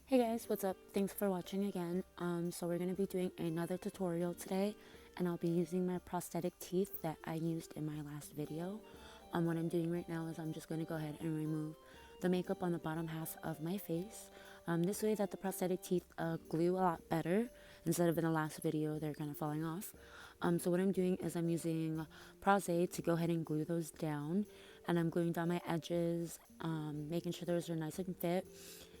Hey guys, what's up? Thanks for watching again. So we're going to be doing another tutorial today, and I'll be using my prosthetic teeth that I used in my last video. What I'm doing right now is I'm just going to go ahead and remove the makeup on the bottom half of my face. This way that the prosthetic teeth glue a lot better instead of in the last video they're kind of falling off. So what I'm doing is I'm using Prose to go ahead and glue those down, and I'm gluing down my edges, making sure those are nice and fit.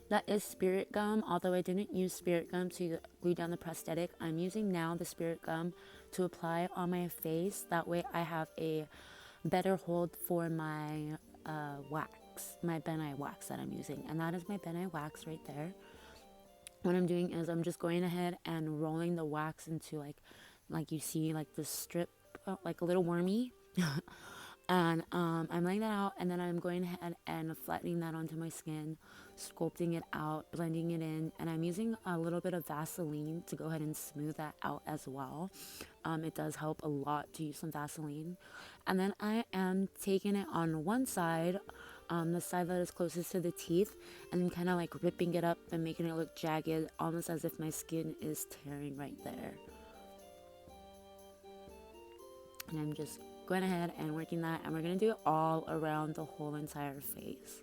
That is spirit gum, although I didn't use spirit gum to glue down the prosthetic. I'm using now the spirit gum to apply on my face. That way I have a better hold for my wax, my Ben Nye wax that I'm using. And that is my Ben Nye wax right there. What I'm doing is I'm just going ahead and rolling the wax into like you see like the strip, like a little wormy. And I'm laying that out, and then I'm going ahead and flattening that onto my skin, sculpting it out, blending it in, and I'm using a little bit of Vaseline to go ahead and smooth that out as well. It does help a lot to use some Vaseline. And then I am taking it on one side, the side that is closest to the teeth, and then kind of like ripping it up and making it look jagged, almost as if my skin is tearing right there. And I'm just going ahead and working that, and we're going to do it all around the whole entire face,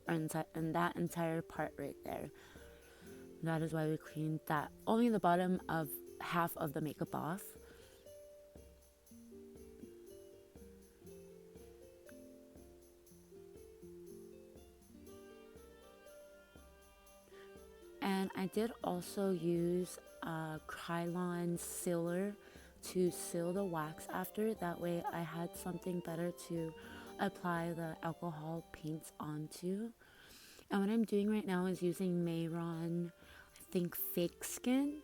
or in that entire part right there. That is why we cleaned that only the bottom of half of the makeup off. And I did also use a Krylon sealer to seal the wax after. That way I had something better to apply the alcohol paints onto. And what I'm doing right now is using Mayron, I think, Fake Skin.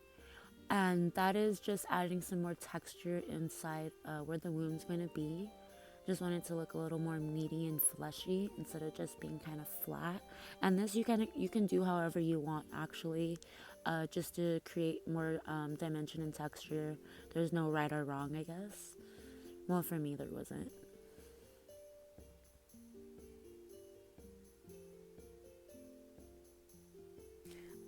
And that is just adding some more texture inside where the wound's going to be. Just want it to look a little more meaty and fleshy instead of just being kind of flat. And this you can do however you want, actually, just to create more dimension and texture. There's no right or wrong, I guess. Well, for me there wasn't.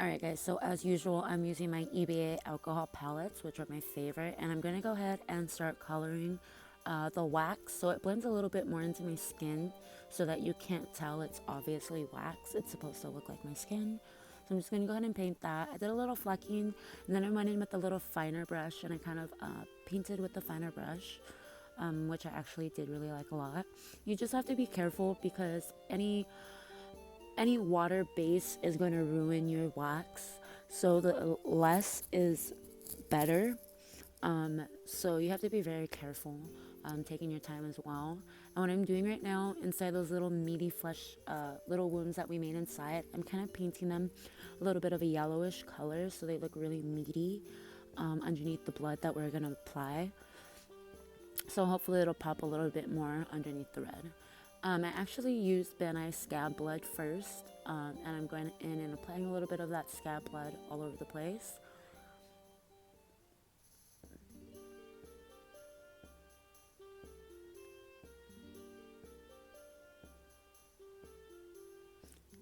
Alright guys, so as usual, I'm using my EBA alcohol palettes, which are my favorite, and I'm going to go ahead and start coloring the wax so it blends a little bit more into my skin so that you can't tell it's obviously wax. It's supposed to look like my skin. So I'm just going to go ahead and paint that. I did a little flecking, and then I went in with a little finer brush, and I kind of painted with the finer brush, which I actually did really like a lot. You just have to be careful because any water base is going to ruin your wax, so the less is better. So you have to be very careful, taking your time as well. And what I'm doing right now inside those little meaty flesh little wounds that we made inside, I'm kind of painting them a little bit of a yellowish color so they look really meaty underneath the blood that we're going to apply. So hopefully it'll pop a little bit more underneath the red. I actually used Ben Nye scab blood first, and I'm going in and applying a little bit of that scab blood all over the place.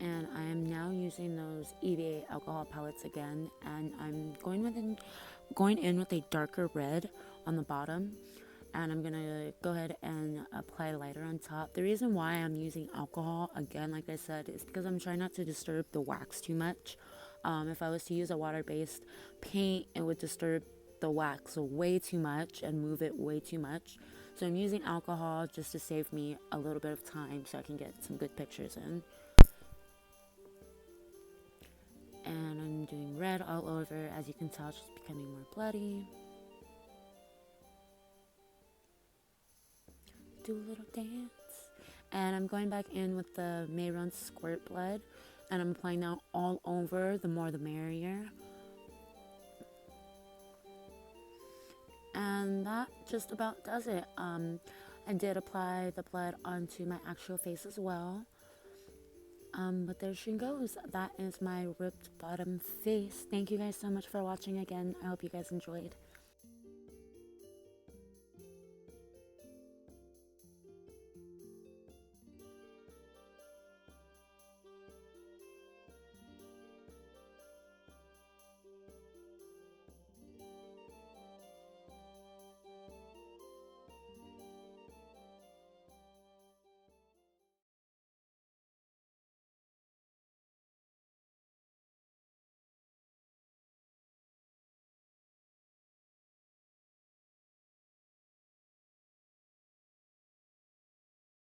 And I am now using those EVA alcohol palettes again, and I'm going in with a darker red on the bottom, and I'm gonna go ahead and apply lighter on top. The reason why I'm using alcohol again, like I said, is because I'm trying not to disturb the wax too much. If I was to use a water-based paint, it would disturb the wax way too much and move it way too much. So I'm using alcohol just to save me a little bit of time so I can get some good pictures in. And I'm doing red all over. As you can tell, it's just becoming more bloody. Do a little dance. And I'm going back in with the Mayron Squirt Blood, and I'm applying that all over. The more the merrier. And that just about does it. I did apply the blood onto my actual face as well. But there she goes. That is my ripped bottom face. Thank you guys so much for watching again. I hope you guys enjoyed.